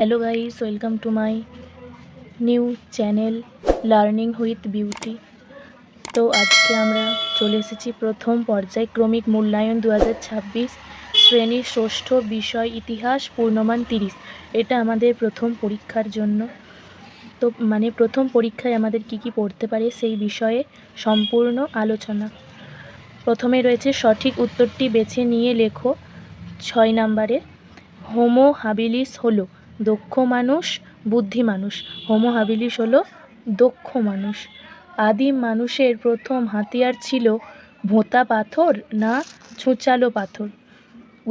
Hello guys, welcome to my new channel learning with beauty. তো আজকে আমরা চলে এসেছি প্রথম পর্যায়ক্রমিক মূল্যায়ন 2026 শ্রেণীর ষষ্ঠ বিষয় ইতিহাস পূর্ণমান 30। এটা আমাদের প্রথম পরীক্ষার জন্য। তো প্রথম পরীক্ষায় আমাদের কি পড়তে পারে সেই বিষয়ে সম্পূর্ণ আলোচনা। প্রথমে রয়েছে সঠিক উত্তরটি বেছে নিয়ে লেখো। 6 নম্বরে হোমো হাবিলিস হলো দক্ষ মানুষ, বুদ্ধি মানুষ। হোমো হাবিলিস হলো দক্ষ মানুষ। আদিম মানুষের প্রথম হাতিয়ার ছিল ভোঁতা পাথর না ছুঁচালো পাথর?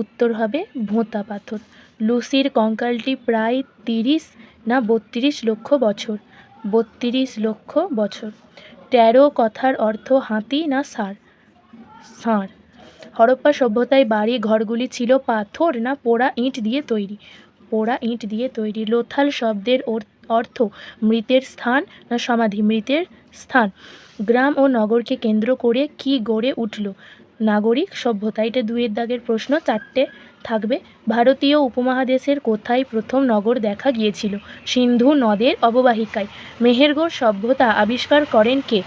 উত্তর হবে ভোঁতা পাথর। লুসির কঙ্কালটি প্রায় 30 না 32 লক্ষ বছর? 32 লক্ষ বছর। 13 কথার অর্থ হাতি না ষাঁড়? ষাঁড়। হরপ্পা সভ্যতায় বাড়ি ঘরগুলি ছিল পাথর না পোড়া ইট দিয়ে তৈরি? পোড়া ইট দিয়ে তৈরি। লোথাল শব্দের অর্থ মৃতের স্থান না সমাধি? মৃতের স্থান। গ্রাম ও নগরকে কেন্দ্র করে কি গড়ে উঠল? নাগরিক সভ্যতা। এটা 2 দাগের প্রশ্ন, 4টে থাকবে। ভারতীয় উপমহাদেশের কোথায় প্রথম নগর দেখা গিয়েছিল? সিন্ধু নদের অববাহিকায়। মেহেরগড় সভ্যতা আবিষ্কার করেন কে?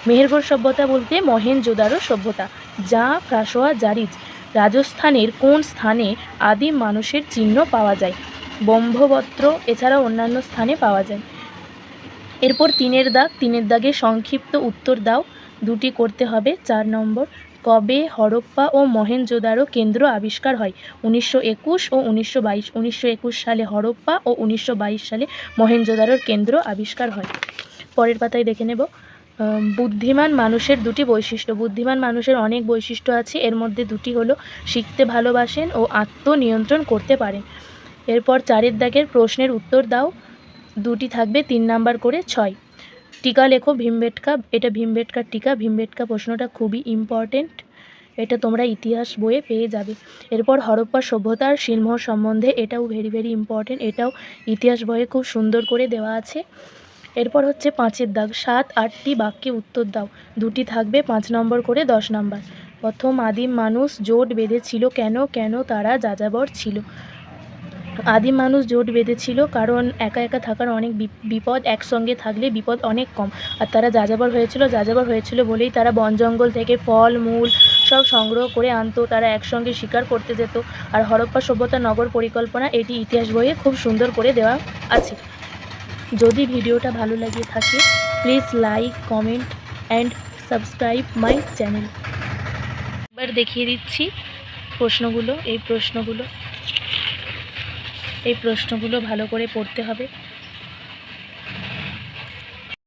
মেহেরগড় সভ্যতা বলতে মহেঞ্জোদারো সভ্যতা। যা ফ্রাসোয়া জারিজ। রাজস্থানের কোন স্থানে আদিম মানুষের চিহ্ন পাওয়া যায়? ব্রহ্মবত্র এছাড়াও অন্যান্য স্থানে পাওয়া যায়। এরপর 3 দাগ, 3 দাগে সংক্ষিপ্ত উত্তর দাও। 2টি করতে হবে। 4 নম্বর, কবে হরপ্পা ও মহেঞ্জোদারো কেন্দ্র আবিষ্কার হয়? 1921 ও 1922। 1921 সালে হরপ্পা ও 1922 সালে মহেঞ্জোদারোর কেন্দ্র আবিষ্কার হয়। পরের পাতায় দেখে নেব। বুদ্ধিমান মানুষের 2টি বৈশিষ্ট্য। বুদ্ধিমান মানুষের অনেক বৈশিষ্ট্য আছে, এর মধ্যে 2টি হলো শিখতে ভালোবাসেন ও আত্মনিয়ন্ত্রণ করতে পারেন। এরপর 4 দাগের প্রশ্নের উত্তর দাও। 2টি থাকবে, 3 নাম্বার করে 6। টিকা লেখো ভীমবেটকা। এটা ভীমবেটকার টিকা। ভীমবেটকা প্রশ্নটা খুবই ইম্পর্টেন্ট, এটা তোমরা ইতিহাস বইয়ে পেয়ে যাবে। এরপর হরপ্পা সভ্যতার সিলমোহর সম্বন্ধে, এটাও ভেরি ইম্পর্টেন্ট, এটাও ইতিহাস বইয়ে খুব সুন্দর করে দেওয়া আছে। এরপর হচ্ছে 5 দাগ, 7-8টি বাক্যে উত্তর দাও। 2টি থাকবে, 5 নম্বর করে 10 নাম্বার। প্রথম আদিম মানুষ জোট বেঁধেছিল কেন? কেন তারা যাযাবর ছিল? আদিম মানুষ জোট বেঁধেছিল কারণ একা একা থাকার অনেক বিপদ, একসঙ্গে থাকলে বিপদ অনেক কম। আর তারা যাযাবর হয়েছিল বলেই তারা বন জঙ্গল থেকে ফল মূল সব সংগ্রহ করে আনতো, তারা একসঙ্গে শিকার করতে যেত। আর হরপ্পা সভ্যতার নগর পরিকল্পনা, এটি ইতিহাস বইয়ে খুব সুন্দর করে দেওয়া আছে। যদি ভিডিওটা ভালো লাগে থাকে please like, comment and subscribe my channel. এবার দেখিয়ে দিচ্ছি প্রশ্নগুলো। এই প্রশ্নগুলো ভালো করে পড়তে হবে।